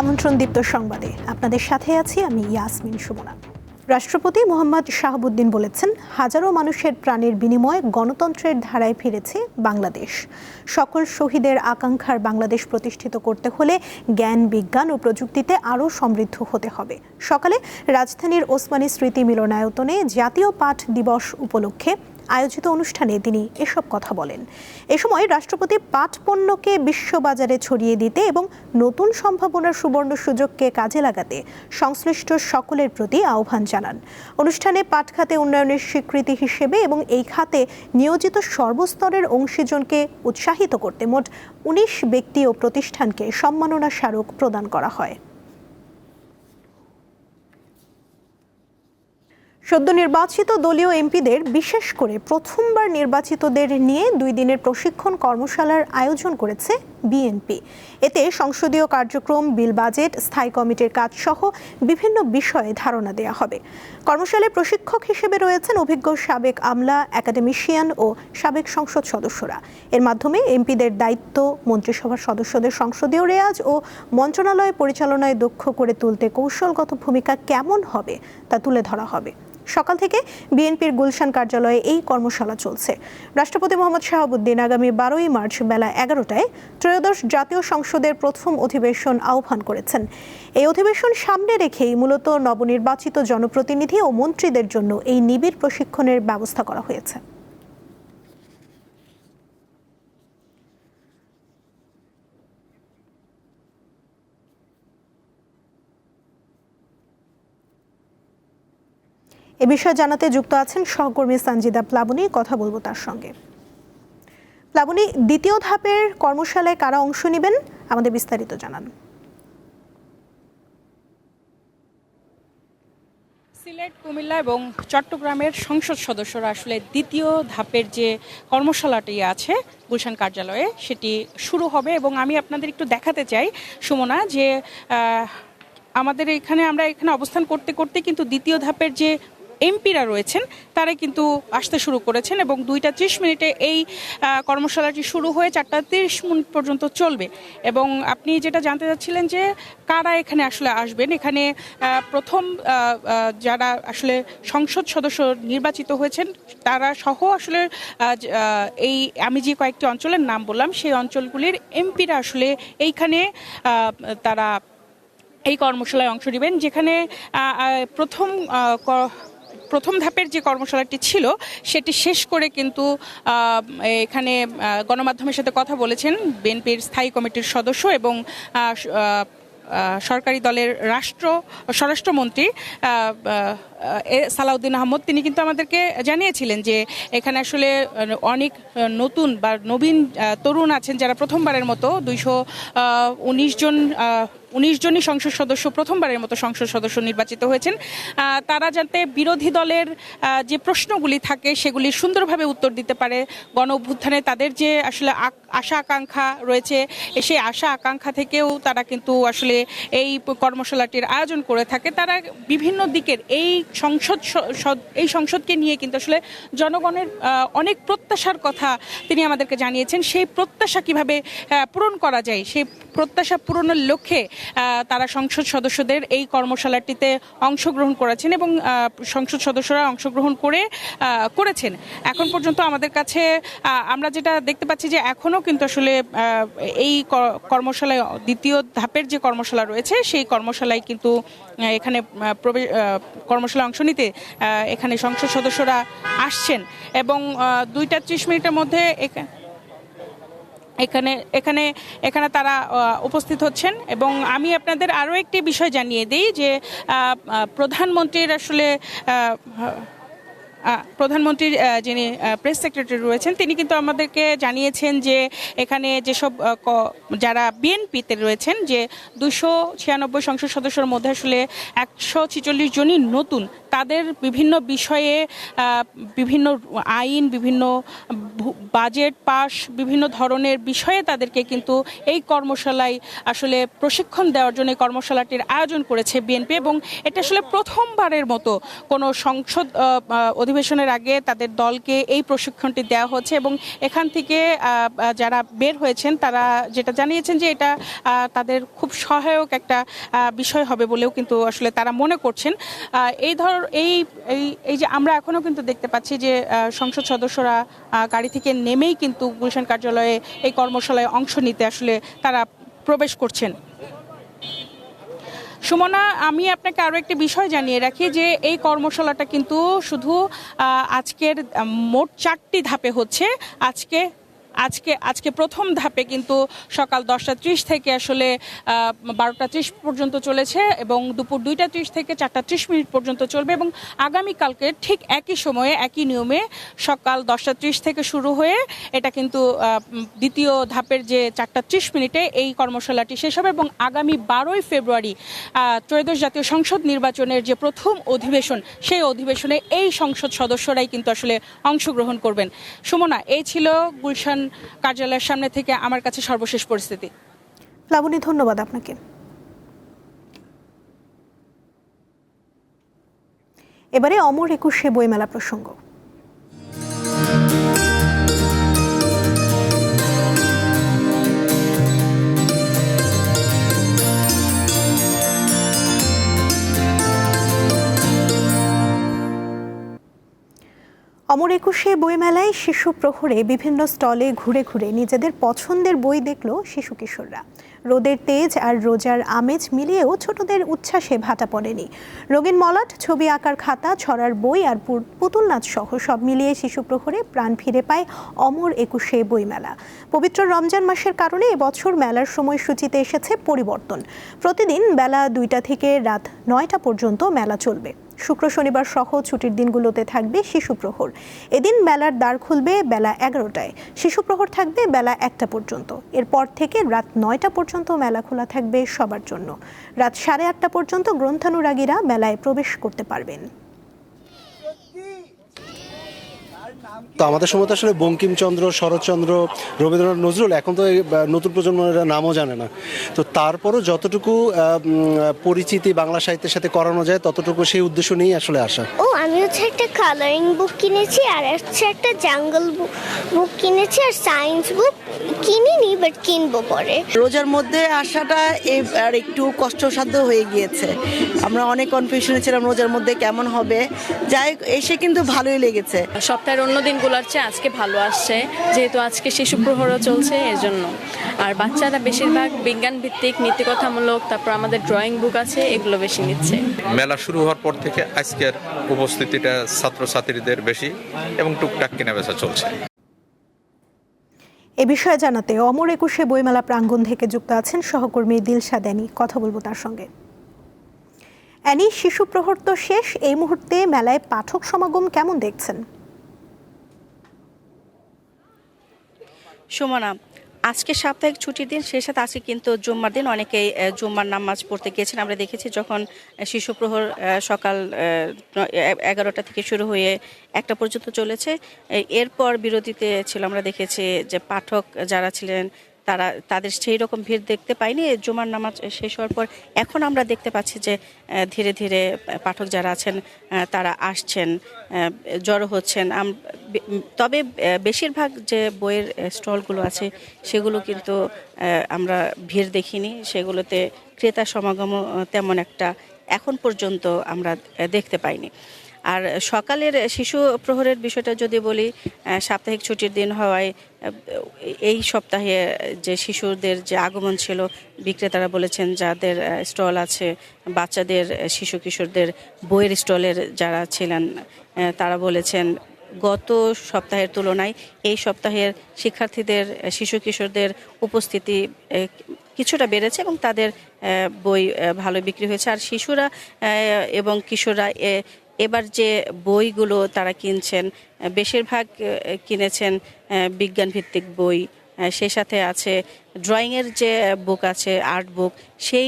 আমন্ত্রণ দীপ্ত সংবাদে আপনাদের সাথে আছি আমি ইয়াসমিন সুমনা। রাষ্ট্রপতি মোহাম্মদ শাহাবুদ্দিন বলেছেন, হাজারো মানুষের প্রাণের বিনিময়ে গণতন্ত্রের ধারায় ফিরেছে বাংলাদেশ। সকল শহীদের আকাঙ্ক্ষার বাংলাদেশ প্রতিষ্ঠিত করতে হলে জ্ঞান, বিজ্ঞান ও প্রযুক্তিতে আরও সমৃদ্ধ হতে হবে। সকালে রাজধানীর ওসমানী স্মৃতি মিলনায়তনে জাতীয় পাঠ দিবস উপলক্ষে আয়োজিত অনুষ্ঠানে তিনি এসব কথা বলেন। এ সময় রাষ্ট্রপতি পাট পণ্যকে বিশ্ববাজারে ছড়িয়ে দিতে এবং নতুন সম্ভাবনার সুবর্ণ সুযোগকে কাজে লাগাতে সংশ্লিষ্ট সকলের প্রতি আহ্বান জানান। অনুষ্ঠানে পাট খাতে উন্নয়নের স্বীকৃতি হিসেবে এবং এই খাতে নিয়োজিত সর্বস্তরের অংশীজনকে উৎসাহিত করতে মোট ১৯ ব্যক্তি ও প্রতিষ্ঠানকে সম্মাননা স্মারক প্রদান করা হয়। সদ্য নির্বাচিত দলীয় এমপিদের, বিশেষ করে প্রথমবার নির্বাচিতদের নিয়ে 2 দিনের প্রশিক্ষণ কর্মশালার আয়োজন করেছে বিএনপি। এতে সংসদীয় কার্যক্রম, বিল, বাজেট, স্থায়ী কমিটির কাজ সহ বিভিন্ন বিষয়ে ধারণা দেওয়া হবে। কর্মশালায় প্রশিক্ষক হিসেবে রয়েছেন অভিজ্ঞ সাবেক আমলা, একাডেমিশিয়ান ও সাবেক সংসদ সদস্যরা। এর মাধ্যমে এমপিদের দায়িত্ব, মন্ত্রিসভার সদস্যদের সংসদীয় রেয়াজ ও মন্ত্রণালয় পরিচালনায় দক্ষ করে তুলতে কৌশলগত ভূমিকা কেমন হবে তা তুলে ধরা হবে। সকাল থেকে বিএনপির গুলশান কার্যালয়ে এই কর্মশালা চলছে। রাষ্ট্রপতি মোহাম্মদ শাহাবুদ্দিন আগামী 12ই মার্চ বেলা 11টায় ত্রয়োদশ জাতীয় সংসদের প্রথম অধিবেশন আহ্বান করেছেন। এই অধিবেশন সামনে রেখেই মূলত নবনির্বাচিত জনপ্রতিনিধি ও মন্ত্রীদের জন্য এই নিবিড় প্রশিক্ষণের ব্যবস্থা করা হয়েছে। এ বিষয়ে জানাতে যুক্ত আছেন সহকর্মী সানজিদা প্লাবনী। কথা বলবো তার সঙ্গে। প্লাবনী, দ্বিতীয় ধাপের কর্মশালায় কারা অংশ নেবেন, আমাদের বিস্তারিত জানান। সিলেট, কুমিল্লা এবং চট্টগ্রামের সংসদ সদস্যরা আসলে দ্বিতীয় ধাপের যে কর্মশালাটি আছে গুলশান কার্যালয়ে, সেটি শুরু হবে। এবং আমি আপনাদের একটু দেখাতে চাই সুমনা যে আমরা এখানে অবস্থান করতে করতে কিন্তু দ্বিতীয় ধাপের যে এমপিরা রয়েছেন তারা কিন্তু আসতে শুরু করেছেন এবং 2:30 এই কর্মশালাটি শুরু হয়ে 4:30 পর্যন্ত চলবে। এবং আপনি যেটা জানতে চাচ্ছিলেন যে কারা এখানে আসলে আসবেন, এখানে প্রথম যারা আসলে সংসদ সদস্য নির্বাচিত হয়েছেন তারা সহ আসলে এই আমি যে কয়েকটি অঞ্চলের নাম বললাম সেই অঞ্চলগুলির এমপিরা আসলে এইখানে তারা এই কর্মশালায় অংশ নেবেন। যেখানে প্রথম ধাপের যে কর্মশালাটি ছিল সেটি শেষ করে কিন্তু এখানে গণমাধ্যমের সাথে কথা বলেছেন বিএনপির স্থায়ী কমিটির সদস্য এবং সরকারি দলের স্বরাষ্ট্রমন্ত্রী সালাউদ্দিন আহমদ। তিনি কিন্তু আমাদেরকে জানিয়েছিলেন যে এখানে আসলে অনেক নতুন বা নবীন তরুণ আছেন যারা প্রথমবারের মতো 219 জনই সংসদ সদস্য প্রথমবারের মতো সংসদ সদস্য নির্বাচিত হয়েছেন। তারা যাতে বিরোধী দলের যে প্রশ্নগুলি থাকে সেগুলি সুন্দরভাবে উত্তর দিতে পারে, গণ অভ্যুত্থানে তাদের যে আসলে আশা আকাঙ্ক্ষা রয়েছে সেই আশা আকাঙ্ক্ষা থেকেও তারা কিন্তু আসলে এই কর্মশালাটির আয়োজন করে থাকে। তারা বিভিন্ন দিকের এই সংসদকে নিয়ে কিন্তু আসলে জনগণের অনেক প্রত্যাশার কথা তিনি আমাদেরকে জানিয়েছেন। সেই প্রত্যাশা কিভাবে পূরণ করা যায়, সেই প্রত্যাশা পূরণের লক্ষ্যে তারা সংসদ সদস্যদের এই কর্মশালাটিতে অংশগ্রহণ করেছেন এবং সংসদ সদস্যরা অংশগ্রহণ করেছেন। এখন পর্যন্ত আমাদের কাছে আমরা যেটা দেখতে পাচ্ছি যে এখনও কিন্তু আসলে এই কর্মশালায় দ্বিতীয় ধাপের যে কর্মশালা রয়েছে সেই কর্মশালায় কিন্তু এখানে কর্মশালায় অংশ নিতে এখানে সংসদ সদস্যরা আসছেন এবং 2:30 মধ্যে এখানে তারা উপস্থিত হচ্ছেন। এবং আমি আপনাদের আরও একটি বিষয় জানিয়ে দিই যে প্রধানমন্ত্রীর যিনি প্রেস সেক্রেটারি রয়েছেন তিনি কিন্তু আমাদেরকে জানিয়েছেন যে এখানে যেসব যারা বিএনপিতে রয়েছেন যে 296 সংসদ সদস্যের মধ্যে আসলে 146 জনই নতুন, তাদের বিভিন্ন বিষয়ে বিভিন্ন আইন, বিভিন্ন বাজেট পাস বিভিন্ন ধরনের বিষয়ে তাদেরকে কিন্তু এই কর্মশালায় আসলে প্রশিক্ষণ দেওয়ার জন্য এই কর্মশালাটির আয়োজন করেছে বিএনপি, এবং এটা আসলে প্রথমবারের মতো কোনো সংসদ অধিবেশনের আগে তাদের দলকে এই প্রশিক্ষণটি দেওয়া হচ্ছে। এবং এখান থেকে যারা বের হয়েছেন তারা যেটা জানিয়েছেন যে এটা তাদের খুব সহায়ক একটা বিষয় হবে বলেও কিন্তু আসলে তারা মনে করছেন। এই যে আমরা এখনো কিন্তু দেখতে পাচ্ছি যে সংসদ সদস্যরা গাড়ি থেকে নেমেই কিন্তু গুলশান কার্যালয়ে এই কর্মশালায় অংশ নিতে আসলে তারা প্রবেশ করছেন। সুমনা, আমি আপনাকে আরও একটি বিষয় জানিয়ে রাখি যে এই কর্মশালাটা কিন্তু শুধু আজকের মোট 4টি ধাপে হচ্ছে। আজকে প্রথম ধাপে কিন্তু সকাল 10টা 30 থেকে আসলে 12টা 30 পর্যন্ত চলেছে, এবং দুপুর 2টা 30 থেকে 4টা 30 পর্যন্ত চলবে, এবং আগামীকালকে ঠিক একই সময়ে একই নিয়মে সকাল 10টা 30 থেকে শুরু হয়ে এটা কিন্তু দ্বিতীয় ধাপের যে 4টা 30 এই কর্মশালাটি শেষ হবে। এবং আগামী 12ই ফেব্রুয়ারি ত্রয়োদশ জাতীয় সংসদ নির্বাচনের যে প্রথম অধিবেশন, সেই অধিবেশনে এই সংসদ সদস্যরাই কিন্তু আসলে অংশগ্রহণ করবেন। সুমনা, এই ছিল গুলশান কার্যালয়ের সামনে থেকে আমার কাছে সর্বশেষ পরিস্থিতি। লাবণী, ধন্যবাদ আপনাকে। এবারে অমর একুশে বইমেলা প্রসঙ্গ। অমর একুশে বইমেলায় শিশু প্রহরে বিভিন্ন স্টলে ঘুরে ঘুরে নিজেদের পছন্দের বই দেখল শিশু কিশোররা। রোদের তেজ আর রোজার আমেজ মিলিয়েও ছোটদের উচ্ছ্বাসে ভাটা পড়েনি। রঙিন মলাট, ছবি আঁকার খাতা, ছড়ার বই আর পুতুল নাচ সহ সব মিলিয়ে শিশু প্রহরে প্রাণ ফিরে পায় অমর একুশে বইমেলা। পবিত্র রমজান মাসের কারণে এবছর মেলার সময়সূচিতে এসেছে পরিবর্তন। প্রতিদিন বেলা 2টা থেকে রাত 9টা পর্যন্ত মেলা চলবে। শুক্র শনিবার সহ ছুটির দিনগুলোতে থাকবে শিশু প্রহর। এদিন মেলার দ্বার খুলবে বেলা 11টায়, শিশু প্রহর থাকবে বেলা 1টা পর্যন্ত। এরপর থেকে রাত 9টা পর্যন্ত মেলা খোলা থাকবে সবার জন্য। রাত 8:30 পর্যন্ত গ্রন্থানুরাগীরা মেলায় প্রবেশ করতে পারবেন। তো আমাদের সময় তো আসলে বঙ্কিমচন্দ্র, শরৎচন্দ্র, রবীন্দ্রনাথ, নজরুল, এখন তো নতুন প্রজন্মের নামও জানে না। তো তারপরও যতটুকু পরিচিতি বাংলা সাহিত্যের সাথে করানো যায় ততটুকু সেই উদ্দেশ্য নিয়েই আসলে আসা। আমি হচ্ছে একটা কালারিং বুক কিনেছি, আর হচ্ছে একটা জাঙ্গল বুক কিনেছি, আর সায়েন্স বুক কিনিনি, বাট কিনবো পরে। রোজার মধ্যে আসাটা এবার একটু কষ্টসাধ্য হয়ে গিয়েছে। আমরা অনেক কনফিউশনে ছিলাম রোজার মধ্যে কেমন হবে। যাই এসে কিন্তু ভালোই লেগেছে। সপ্তাহের অন্য দিনগুলোর চেয়ে আজকে ভালো আসছে, যেহেতু আজকে শিশু প্রহরও চলছে এর জন্য। আর বাচ্চারা বেশিরভাগ বিজ্ঞান ভিত্তিক, নীতিকথামূলক, তারপর আমাদের ড্রয়িং বুক আছে, এগুলো বেশি নিচ্ছে। মেলা শুরু হওয়ার পর থেকে আজকের উপস্থিতিটা ছাত্রছাত্রীদের বেশি এবং টুকটাক কেনাবেচা চলছে। এ বিষয়ে জানাতে অমর একুশে বইমেলা প্রাঙ্গণ থেকে যুক্ত আছেন সহকর্মী দিলশাদ অ্যানি। কথা বলবো তার সঙ্গে। অ্যানি, শিশু প্রহর তো শেষ, এই মুহূর্তে মেলায় পাঠক সমাগম কেমন দেখছেন? সুমনা, আজকে সাপ্তাহিক ছুটির দিন, সেই সাথে আজকে কিন্তু জুম্মার দিন। অনেকেই জুম্মার নামাজ পড়তে গিয়েছেন। আমরা দেখেছি যখন শিশু প্রহর সকাল 11টা থেকে শুরু হয়ে 1টা পর্যন্ত চলেছে, এরপর বিরতিতে ছিল। আমরা দেখেছি যে পাঠক যারা ছিলেন তাদের সেই রকম ভিড় দেখতে পাইনি। জুমার নামাজ শেষ হওয়ার পর এখন আমরা দেখতে পাচ্ছি যে ধীরে ধীরে পাঠক যারা আছেন তারা আসছেন, জড়ো হচ্ছেন। তবে বেশিরভাগ যে বইয়ের স্টলগুলো আছে সেগুলো কিন্তু আমরা ভিড় দেখিনি, সেগুলোতে ক্রেতা সমাগমও তেমন একটা এখন পর্যন্ত আমরা দেখতে পাইনি। আর সকালের শিশু প্রহরের বিষয়টা যদি বলি, সাপ্তাহিক ছুটির দিন হওয়ায় এই সপ্তাহে যে শিশুদের যে আগমন ছিল, বিক্রেতারা বলেছেন যাদের স্টল আছে, বাচ্চাদের, শিশু কিশোরদের বইয়ের স্টলের যারা ছিলেন তারা বলেছেন গত সপ্তাহের তুলনায় এই সপ্তাহের শিক্ষার্থীদের, শিশু কিশোরদের উপস্থিতি কিছুটা বেড়েছে এবং তাদের বই ভালো বিক্রি হয়েছে। আর শিশুরা এবং কিশোররা এবার যে বইগুলো তারা কিনছেন, বেশিরভাগ কিনেছেন বিজ্ঞান ভিত্তিক বই, সেই সাথে আছে ড্রয়িংয়ের যে বুক আছে, আর্ট বুক, সেই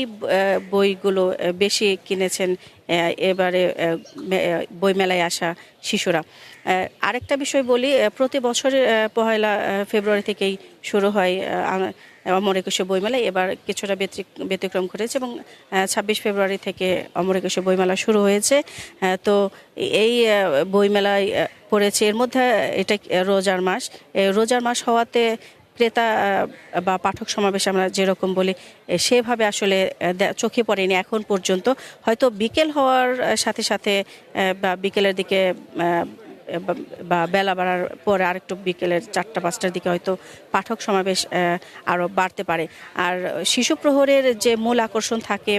বইগুলো বেশি কিনেছেন এবারে বইমেলায় আসা শিশুরা। আরেকটা বিষয় বলি, প্রতি বছরের 1 ফেব্রুয়ারি থেকেই শুরু হয় অমর একুশে বইমেলা। এবার কিছুটা ব্যতিক্রম ঘটেছে এবং 26 ফেব্রুয়ারি থেকে অমর একুশে বইমেলা শুরু হয়েছে। তো এই বইমেলায় পড়েছে, এর মধ্যে এটা রোজার মাস। রোজার মাস হওয়াতে ক্রেতা বা পাঠক সমাবেশ আমরা যেরকম বলি সেভাবে আসলে চোখে পড়েনি এখন পর্যন্ত। হয়তো বিকেল হওয়ার সাথে সাথে বা বিকেলের দিকে বা বেলা বাড়ার পরে আরেকটু বিকেলের 4টা-5টার দিকে হয়তো পাঠক সমাবেশ আরও বাড়তে পারে। আর শিশু প্রহরের যে মূল আকর্ষণ থাকে,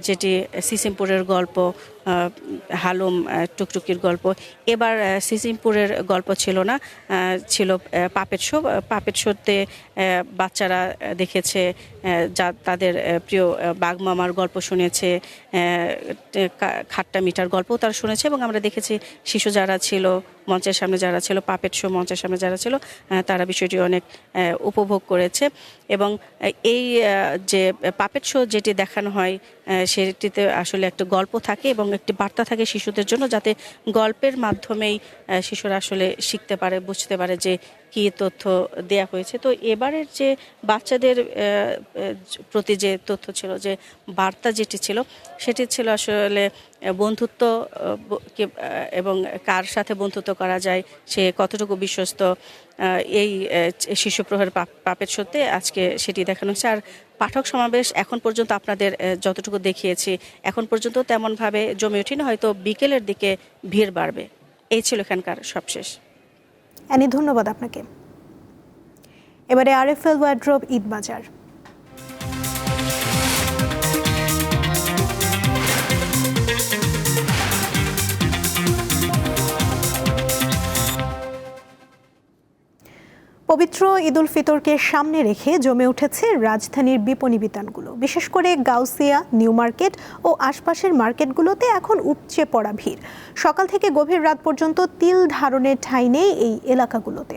যেটি সিসিমপুরের গল্প, হালুম টুকটুকির গল্প, এবার সিসিমপুরের গল্প ছিল না, ছিল পাপেট শো। পাপেট শোতে বাচ্চারা দেখেছে যা তাদের প্রিয় বাঘমামার গল্প শুনেছে, খাট্টা মিঠার গল্পও তারা শুনেছে এবং আমরা দেখেছি শিশু যারা ছিল মঞ্চের সামনে, যারা ছিল পাপেট শো মঞ্চের সামনে যারা ছিল, তারা বিষয়টি অনেক উপভোগ করেছে। এবং এই যে পাপেট শো যেটি দেখানো হয় সেটিতে আসলে একটা গল্প থাকে এবং একটি বার্তা থাকে শিশুদের জন্য, যাতে গল্পের মাধ্যমেই শিশুরা আসলে শিখতে পারে, বুঝতে পারে যে কী তথ্য দেয়া হয়েছে। তো এবারের যে বাচ্চাদের প্রতি যে তথ্য ছিল, যে বার্তা যেটি ছিল, সেটি ছিল আসলে বন্ধুত্ব এবং কার সাথে বন্ধুত্ব করা যায়, সে কতটুকু বিশ্বস্ত, এই শিশু প্রহর পাপেট শোতে আজকে সেটি দেখানো হচ্ছে। আর পাঠক সমাবেশ এখন পর্যন্ত আপনাদের যতটুকু দেখিয়েছি এখন পর্যন্ত তেমনভাবে জমে ওঠেনি, হয়তো বিকেলের দিকে ভিড় বাড়বে। এই ছিল এখানকার সবশেষ। অ্যানি, ধন্যবাদ আপনাকে। এবারে আরএফএল ওয়ার্ড্রোব ঈদ বাজার। পবিত্র ঈদ উল ফিতরকে সামনে রেখে জমে উঠেছে রাজধানীর বিপণী বিতানগুলো। বিশেষ করে গাউসিয়া, নিউ মার্কেট ও আশপাশের মার্কেটগুলোতে এখন উপচে পড়া ভিড়। সকাল থেকে গভীর রাত পর্যন্ত তিল ধারণের ঠাঁই নেই এই এলাকাগুলোতে।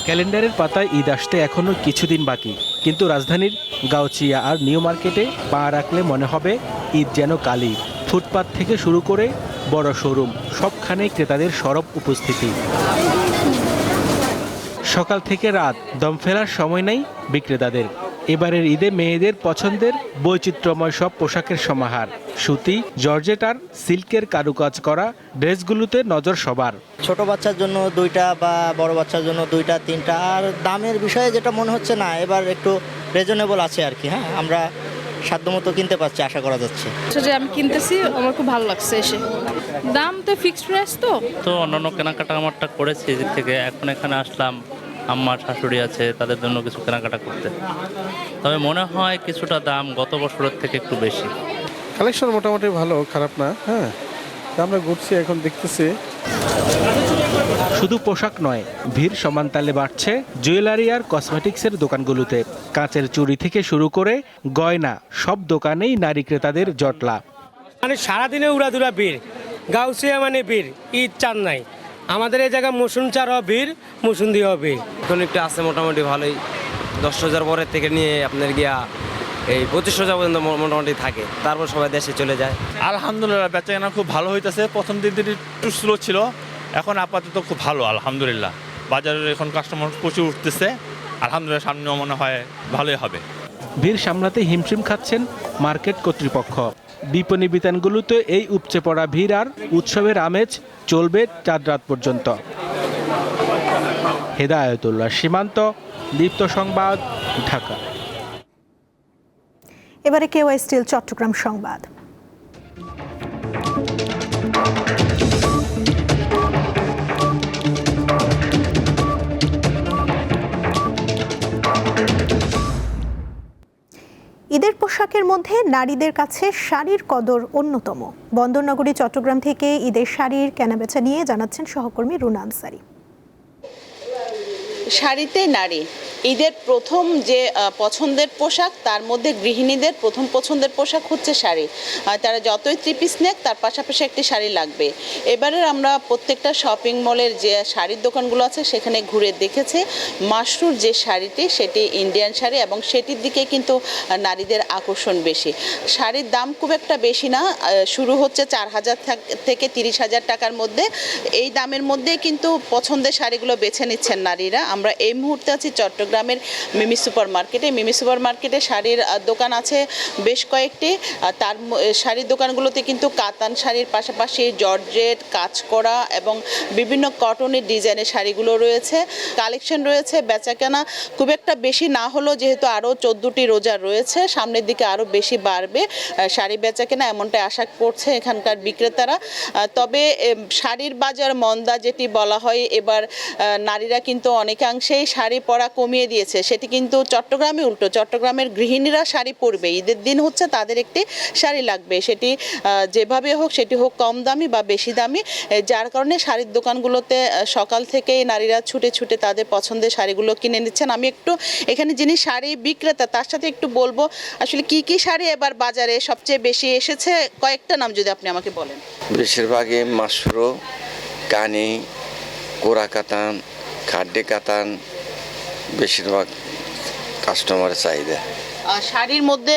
ক্যালেন্ডারের পাতায় ঈদ আসতে এখনো কিছুদিন বাকি, কিন্তু রাজধানীর গাউচিয়া আর নিউ মার্কেটে পা রাখলে মনে হবে ঈদ যেন কালই। ফুটপাত থেকে শুরু করে বড় শোরুম, সবখানে ক্রেতাদের সরব উপস্থিতি। সকাল থেকে রাত দম ফেলার সময় নেই বিক্রেতাদের। এবারের ঈদে মেয়েদের পছন্দের বৈচিত্র্যময় সব পোশাকের সমাহার। সুতি, জর্জেট আর সিল্কের কারুকাজ করা ড্রেসগুলোতে নজর সবার। ছোট বাচ্চার জন্য 2টা বা বড় বাচ্চার জন্য 2টা 3টা। আর দামের বিষয়ে যেটা মনে হচ্ছে না, এবার একটু রিজনেবল আছে আর কি। হ্যাঁ, আমরা সাধ্যমতো কিনতে পারছি, আশা করা যাচ্ছে। যে আমি কিনতেছি, আমার খুব ভালো লাগছে এসে। দাম তো ফিক্সড প্রাইস, তো অন্যান্য কেনাকাটা আমারটা করেছি এদিক থেকে। এখন এখানে আসলাম, আমার শাশুড়ি আছে, তাদের জন্য কিছু কেনাকাটা করতে। তবে মনে হয় কিছুটা দাম গত বছরের থেকে একটু বেশি। কালেকশন মোটামুটি ভালো, খারাপ না। হ্যাঁ, আমরা ঘুরছি, এখন দেখতেছি। শুধু পোশাক নয়, ভিড় সমান তালে বাড়ছে জুয়েলারি আর কসমেটিক্সের দোকানগুলোতে। কাঁচের চুড়ি থেকে শুরু করে গয়না, সব দোকানেই নারী ক্রেতাদের জটলা। মানে সারাদিনে উড়াদুরা ভিড়, গাউসিয়া মানে ভিড়, ঈদ চান নাই। আমাদের এই জায়গায় মৌসুম চারও ভিড়, মৌসুম দিয়েও ভিড়। এখন একটু আছে মোটামুটি ভালোই। 10,000 পরের থেকে নিয়ে আপনার গিয়া এই 25,000 পর্যন্ত মোটামুটি থাকে, তারপর সবাই দেশে চলে যায়। আলহামদুলিল্লাহ, বেচাকেনা খুব ভালো হইতেছে। প্রথম দিন একটু স্লো ছিল, এখন আপাতত খুব ভালো আলহামদুলিল্লাহ। বাজারে এখন কাস্টমার প্রচুর উঠতেছে, আলহামদুলিল্লাহ। সামনেও মনে হয় ভালোই হবে। ভিড় সামলাতে হিমশিম খাচ্ছেন মার্কেট কর্তৃপক্ষ। বিপণী বিতানগুলোতে এই উপচে পড়া ভিড় আর উৎসবের আমেজ চলবে চাঁদ রাত পর্যন্ত। হেদায়েতুল্লাহ সীমান্ত, দীপ্ত সংবাদ, ঢাকা। এবারে কেওয়াই স্টিল চট্টগ্রাম সংবাদ। ঈদের পোশাকের মধ্যে নারীদের কাছে শাড়ির কদর অন্যতম। বন্দরনগরী চট্টগ্রাম থেকে ঈদের শাড়ির কেনাবেচা নিয়ে জানাচ্ছেন সহকর্মী রুনা আনসারি। শাড়িতে নারী ঈদের প্রথম যে পছন্দের পোশাক, তার মধ্যে গৃহিণীদের প্রথম পছন্দের পোশাক হচ্ছে শাড়ি। তারা যতই 3 পিস নেক, তার পাশাপাশি একটি শাড়ি লাগবে। এবারে আমরা প্রত্যেকটা শপিং মলের যে শাড়ির দোকানগুলো আছে সেখানে ঘুরে দেখেছি মাশরুর যে শাড়িটি, সেটি ইন্ডিয়ান শাড়ি এবং সেটির দিকে কিন্তু নারীদের আকর্ষণ বেশি। শাড়ির দাম খুব একটা বেশি না, শুরু হচ্ছে 4,000 থেকে 30,000 টাকার মধ্যে। এই দামের মধ্যে কিন্তু পছন্দের শাড়িগুলো বেছে নিচ্ছেন নারীরা। আমরা এই মুহূর্তে আছি চট্টগ্রামের মিমি সুপার মার্কেটে। মিমি সুপার মার্কেটে শাড়ির দোকান আছে বেশ কয়েকটি। তার শাড়ির দোকানগুলোতে কিন্তু কাতান শাড়ির পাশাপাশি জর্জেট, কাজ করা এবং বিভিন্ন কটনের ডিজাইনের শাড়িগুলো রয়েছে। কালেকশন রয়েছে, বেচাকেনা খুব একটা বেশি না হলেও যেহেতু আরও 14টি রোজা রয়েছে, সামনের দিকে আরও বেশি বাড়বে শাড়ি বেচাকেনা, এমনটাই আশা করছে এখানকার বিক্রেতারা। তবে শাড়ির বাজার মন্দা যেটি বলা হয়, এবার নারীরা কিন্তু অনেকাংশেই শাড়ি পরা কমিয়ে দিয়েছে। সেটি কিন্তু চট্টগ্রামে উল্টো, চট্টগ্রামের গৃহিণীরা শাড়ি পরবে, ঈদের দিন হচ্ছে তাদের একটি শাড়ি লাগবে, সেটি যেভাবে হোক, সেটি হোক কম দামি বা বেশি দামি। যার কারণে শাড়ির দোকানগুলোতে সকাল থেকেই নারীরা ছুটে ছুটে তাদের পছন্দের শাড়িগুলো কিনে নিচ্ছেন। আমি একটু এখানে যিনি শাড়ি বিক্রেতা তার সাথে একটু বলবো আসলে কি কি শাড়ি এবার বাজারে সবচেয়ে বেশি এসেছে, কয়েকটা নাম যদি আপনি আমাকে বলেন। বেশিরভাগই মাশরু, কানি, কোরা কাতান, খাড্ডি কাতান বেশিরভাগ কাস্টমারের চাহিদা। শাড়ির মধ্যে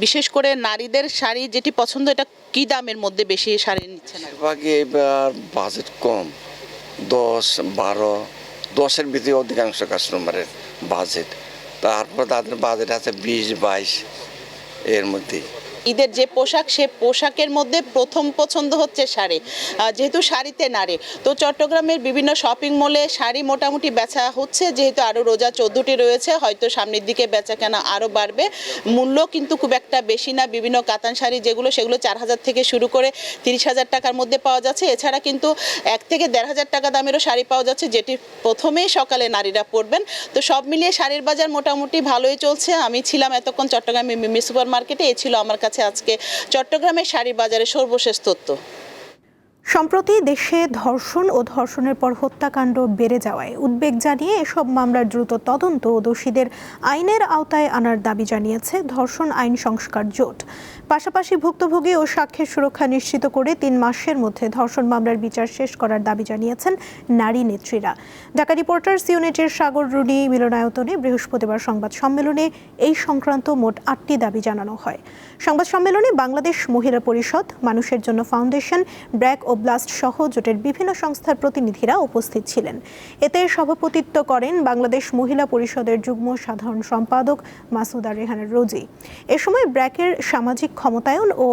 বিশেষ করে নারীদের শাড়ি যেটি পছন্দ, এটা কি দামের মধ্যে বেশি শাড়ি নিচ্ছেন? বেশিরভাগই এবার বাজেট কম, 10-12-10-এর ভিতরে অধিকাংশ কাস্টমারের বাজেট। তারপর তাদের বাজেট আছে 20-22 এর মধ্যে। ঈদের যে পোশাক, সে পোশাকের মধ্যে প্রথম পছন্দ হচ্ছে শাড়ি। যেহেতু শাড়িতে নারী, তো চট্টগ্রামের বিভিন্ন শপিং মলে শাড়ি মোটামুটি বেচা হচ্ছে। যেহেতু আরও রোজা 14টি রয়েছে, হয়তো সামনের দিকে বেচা কেনা আরও বাড়বে। মূল্য কিন্তু খুব একটা বেশি না। বিভিন্ন কাতান শাড়ি যেগুলো, সেগুলো 4,000 থেকে শুরু করে 30,000 টাকার মধ্যে পাওয়া যাচ্ছে। এছাড়া কিন্তু 1 থেকে 1,500 টাকা দামেরও শাড়ি পাওয়া যাচ্ছে, যেটি প্রথমেই সকালে নারীরা পরবেন। তো সব মিলিয়ে শাড়ির বাজার মোটামুটি ভালোই চলছে। আমি ছিলাম এতক্ষণ চট্টগ্রামের মিমি সুপার মার্কেটে। এ ছিল আমার কাছে আজকে চট্টগ্রামের শাড়ির বাজারে সর্বশেষ তথ্য। সম্প্রতি দেশে ধর্ষণ ও ধর্ষণের পর হত্যাকাণ্ড বেড়ে যাওয়ায় উদ্বেগ জানিয়ে এসব মামলার দ্রুত তদন্ত ও দোষীদের আইনের আওতায় আনার দাবি জানিয়েছে ধর্ষণ আইন সংস্কার জোট। পাশাপাশি ভুক্তভোগী ও সাক্ষ্যের সুরক্ষা নিশ্চিত করে 3 মাসের মধ্যে ধর্ষণ মামলার বিচার শেষ করার দাবি জানিয়েছেন নারী নেত্রীরা। ঢাকা রিপোর্টার্স ইউনিটের সাগর রুনি মিলনায়তনে বৃহস্পতিবার সংবাদ সম্মেলনে এই সংক্রান্ত মোট 8টি দাবি জানানো হয়। সংবাদ সম্মেলনে বাংলাদেশ মহিলা পরিষদ, মানুষের জন্য ফাউন্ডেশন, ব্র্যাক ও ব্লাস্ট সহ জোটের বিভিন্ন সংস্থার প্রতিনিধিরা উপস্থিত ছিলেন। এতে সভাপতিত্ব করেন বাংলাদেশ মহিলা পরিষদের যুগ্ম সাধারণ সম্পাদক মাসুদা রেহানা রোজি। এ সময় ব্র্যাকের সামাজিক ক্ষমতায়ন ও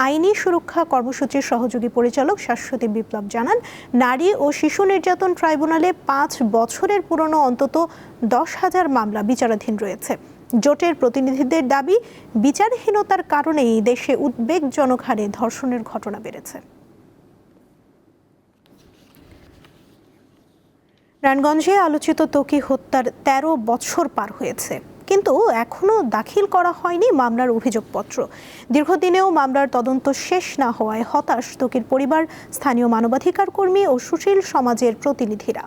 আইনি সুরক্ষা কর্মসূচির সহযোগী পরিচালক শাশ্বতী বিপ্লব জানান, নারী ও শিশু নির্যাতন ট্রাইব্যুনালে 5 বছরের পুরনো অন্তত 10,000 মামলা বিচারাধীন রয়েছে। জোটের প্রতিনিধিদের দাবি, বিচারহীনতার কারণেই দেশে উদ্বেগজনক হারে ধর্ষণের ঘটনা বেড়েছে। নারায়ণগঞ্জে আলোচিত ত্বকী হত্যার 13 বছর পার হয়েছে, কিন্তু এখনও দাখিল করা হয়নি মামলার অভিযোগপত্র। দীর্ঘদিনেও মামলার তদন্ত শেষ না হওয়ায় হতাশ ত্বকীর পরিবার, স্থানীয় মানবাধিকার কর্মী ও সুশীল সমাজের প্রতিনিধিরা।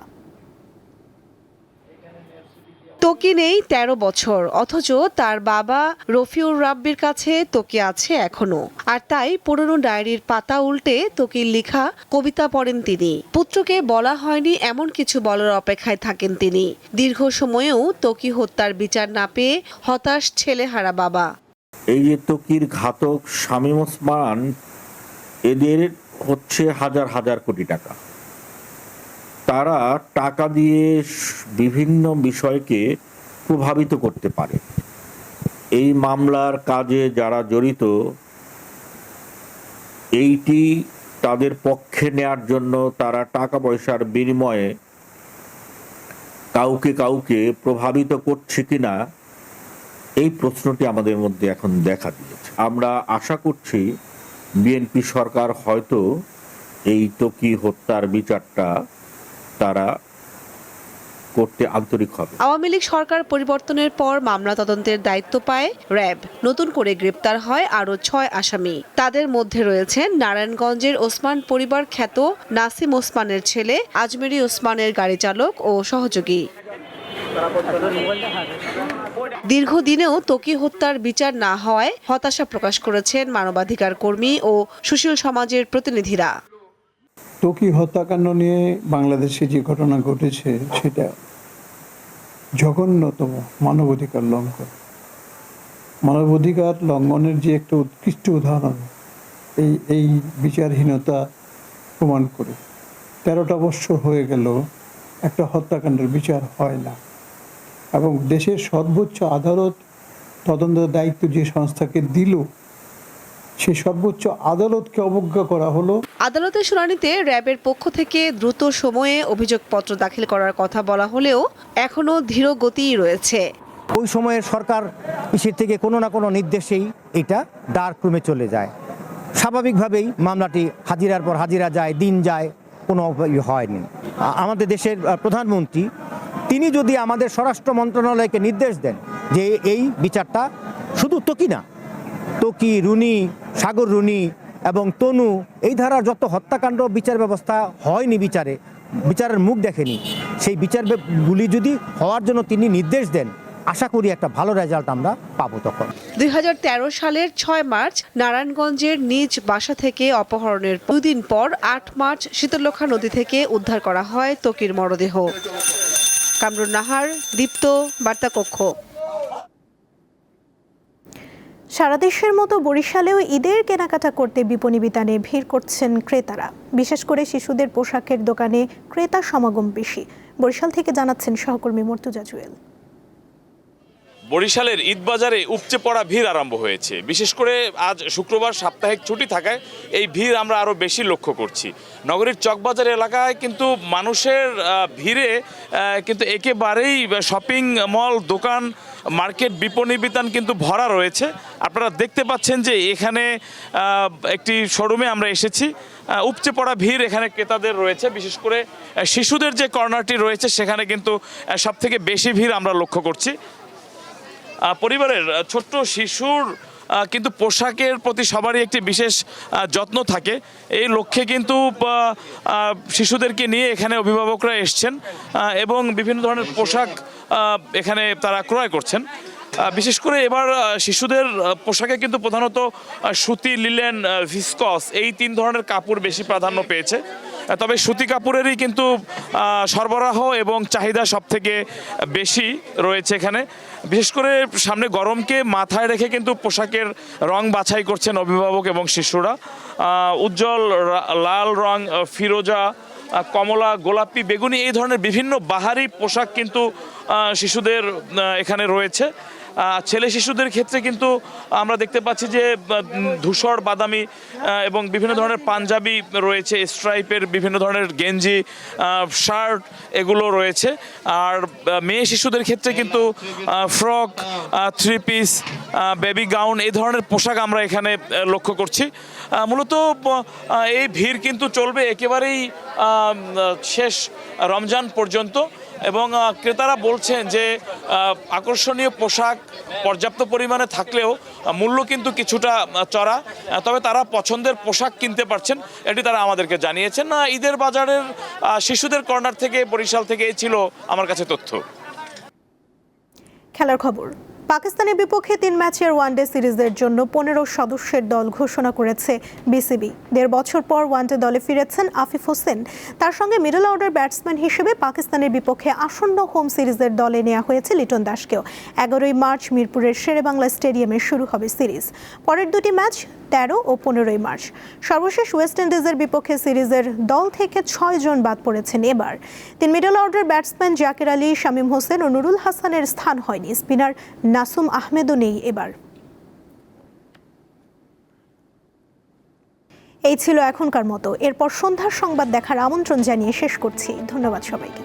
ত্বকী নেই 13 বছর, অথচ তার বাবা রফিউর রাব্বির কাছে ত্বকী আছে এখনো। আর তাই পুরনো ডায়েরির পাতা উল্টে ত্বকীর লেখা কবিতা পড়েন তিনি। পুত্রকে বলা হয়নি এমন কিছু বলার অপেক্ষায় থাকেন তিনি। দীর্ঘ সময়েও ত্বকী হত্যার বিচার না পেয়ে হতাশ ছেলেহারা বাবা। এই যে ত্বকীর ঘাতক শামীম ওসমান, এদের হচ্ছে হাজার হাজার কোটি টাকা। তারা টাকা দিয়ে বিভিন্ন বিষয়কে প্রভাবিত করতে পারে। এই মামলার কাজে যারা জড়িত, এইটি তাদের পক্ষে নেয়ার জন্য তারা টাকা পয়সার বিনিময়ে কাউকে প্রভাবিত করছে কিনা, এই প্রশ্নটি আমাদের মধ্যে এখন দেখা দিয়েছে। আমরা আশা করছি বিএনপি সরকার হয়তো এই ত্বকী হত্যার বিচারটা তারা করতে আন্তরিক হবে। আওয়ামী লীগ সরকার পরিবর্তনের পর মামলা তদন্তের দায়িত্ব পায় র্যাব। নতুন করে গ্রেপ্তার হয় আরও 6 আসামি। তাদের মধ্যে রয়েছেন নারায়ণগঞ্জের ওসমান পরিবার খ্যাত নাসিম ওসমানের ছেলে আজমেরী ওসমানের গাড়ি চালক ও সহযোগী। দীর্ঘদিনেও ত্বকী হত্যার বিচার না হওয়ায় হতাশা প্রকাশ করেছেন মানবাধিকার কর্মী ও সুশীল সমাজের প্রতিনিধিরা। ত্বকী হত্যাকাণ্ড নিয়ে বাংলাদেশে যে ঘটনা ঘটেছে সেটা জঘন্যতম মানবাধিকার লঙ্ঘন। মানবাধিকার লঙ্ঘনের যে একটা উৎকৃষ্ট উদাহরণ এই বিচারহীনতা প্রমাণ করে। 13টা বছর হয়ে গেল একটা হত্যাকাণ্ডের বিচার হয় না, এবং দেশের সর্বোচ্চ আদালত তদন্তের দায়িত্ব যে সংস্থাকে দিল, সেই সর্বোচ্চ আদালতকে অবজ্ঞা করা হলো। আদালতের শুনানিতে র্যাবের পক্ষ থেকে দ্রুত সময়ে অভিযোগপত্র দাখিল করার কথা বলা হলেও এখনো ধীর গতিই রয়েছে। ওই সময়ের সরকার ইসের থেকে কোনো না কোনো নির্দেশেই এটা ডার্ক রুমে চলে যায়। স্বাভাবিকভাবেই মামলাটি হাজিরার পর হাজিরা যায়, দিন যায়, কোনো হয়নি। আমাদের দেশের প্রধানমন্ত্রী তিনি যদি আমাদের স্বরাষ্ট্র মন্ত্রণালয়কে নির্দেশ দেন যে এই বিচারটা শুধু ত্বকী না, ত্বকী, রুনি, সাগর রুনি এবং তনু, এই ধারার যত হত্যাকাণ্ড বিচার ব্যবস্থা হয়নি, বিচারের মুখ দেখেনি, সেই বিচারগুলি যদি হওয়ার জন্য তিনি নির্দেশ দেন, আশা করি একটা ভালো রেজাল্ট আমরা পাবো। তখন 2013 সালের 6 মার্চ নারায়ণগঞ্জের নিজ বাসা থেকে অপহরণের 2 দিন পর 8 মার্চ শীতলক্ষ্যা নদী থেকে উদ্ধার করা হয় ত্বকীর মরদেহ। কামরুন নাহার, দীপ্ত, বার্তা কক্ষ। সারা দেশের মতো বরিশালেও ঈদের কেনাকাটা করতে বিপণী বিতানে ভিড় করছেন ক্রেতারা। বিশেষ করে শিশুদের পোশাকের দোকানে ক্রেতা সমাগম বেশি। বরিশাল থেকে জানাচ্ছেন সহকর্মী মর্তুজা জুয়েল। বরিশালের ঈদ বাজারে উপচে পড়া ভিড় আরম্ভ হয়েছে। বিশেষ করে আজ শুক্রবার সাপ্তাহিক ছুটি থাকায় এই ভিড় আমরা আরও বেশি লক্ষ্য করছি। নগরীর চকবাজার এলাকায় কিন্তু মানুষের ভিড়ে কিন্তু একেবারেই শপিং মল, দোকান, মার্কেট, বিপণী বিতান কিন্তু ভরা রয়েছে। আপনারা দেখতে পাচ্ছেন যে এখানে একটি শোরুমে আমরা এসেছি। উপচে পড়া ভিড় এখানে ক্রেতাদের রয়েছে। বিশেষ করে শিশুদের যে কর্নারটি রয়েছে সেখানে কিন্তু সবথেকে বেশি ভিড় আমরা লক্ষ্য করছি। পরিবারের ছোট্ট শিশুর কিন্তু পোশাকের প্রতি সবারই একটি বিশেষ যত্ন থাকে। এই লক্ষ্যে কিন্তু শিশুদেরকে নিয়ে এখানে অভিভাবকরা এসছেন এবং বিভিন্ন ধরনের পোশাক এখানে তারা ক্রয় করছেন। বিশেষ করে এবার শিশুদের পোশাকে কিন্তু প্রধানত সুতি, লিলেন, ভিসকস এই 3 ধরনের কাপড় বেশি প্রাধান্য পেয়েছে। তবে সুতি কাপড়েরই কিন্তু সরবরাহ এবং চাহিদা সবথেকে বেশি রয়েছে এখানে। বিশেষ করে সামনে গরমকে মাথায় রেখে কিন্তু পোশাকের রং বাছাই করছেন অভিভাবক এবং শিশুরা। উজ্জ্বল লাল রং, ফিরোজা, কমলা, গোলাপি, বেগুনি এই ধরনের বিভিন্ন বাহারি পোশাক কিন্তু শিশুদের এখানে রয়েছে। ছেলে শিশুদের ক্ষেত্রে কিন্তু আমরা দেখতে পাচ্ছি যে ধূসর, বাদামি এবং বিভিন্ন ধরনের পাঞ্জাবি রয়েছে, স্ট্রাইপের বিভিন্ন ধরনের গেঞ্জি, শার্ট এগুলো রয়েছে। আর মেয়ে শিশুদের ক্ষেত্রে কিন্তু ফ্রক, 3 পিস, বেবি গাউন এই ধরনের পোশাক আমরা এখানে লক্ষ্য করছি। মূলত এই ভিড় কিন্তু চলবে একেবারেই শেষ রমজান পর্যন্ত এবং ক্রেতারা বলছেন যে আকর্ষণীয় পোশাক পর্যাপ্ত পরিমাণে থাকলেও মূল্য কিন্তু কিছুটা চড়া, তবে তারা পছন্দের পোশাক কিনতে পারছেন, এটি তারা আমাদেরকে জানিয়েছেন। ঈদের বাজারের শিশুদের কর্নার থেকে বরিশাল থেকে এই ছিল আমার কাছে তথ্য। খেলার খবর। পাকিস্তানের বিপক্ষে 3 ম্যাচের ওয়ানডে সিরিজের জন্য 15 সদস্যের দল ঘোষণা করেছে বিসিবি। 1.5 বছর পর ওয়ানডে দলে ফিরেছেন আফিফ হোসেন। তার সঙ্গে মিডল অর্ডার ব্যাটসম্যান হিসেবে পাকিস্তানের বিপক্ষে আসন্ন হোম সিরিজের দলে নেওয়া হয়েছে লিটন দাসকেও। 11 মার্চ মিরপুরের শেরেবাংলা স্টেডিয়ামে শুরু হবে সিরিজ। পরের 2টি ম্যাচ 13 ও 15 মার্চ। সর্বশেষ ওয়েস্ট ইন্ডিজের বিপক্ষে সিরিজের দল থেকে 6 জন বাদ পড়েছেন এবার। 3 middle order batsman Zakir Ali, Shamim Hossain ও নুরুল হাসানের স্থান হয়নি। স্পিনার নাসুম আহমেদও নেই এবার। এই ছিল এখনকার মতো। এরপর সন্ধ্যার সংবাদ দেখার আমন্ত্রণ জানিয়ে শেষ করছি। ধন্যবাদ সবাইকে।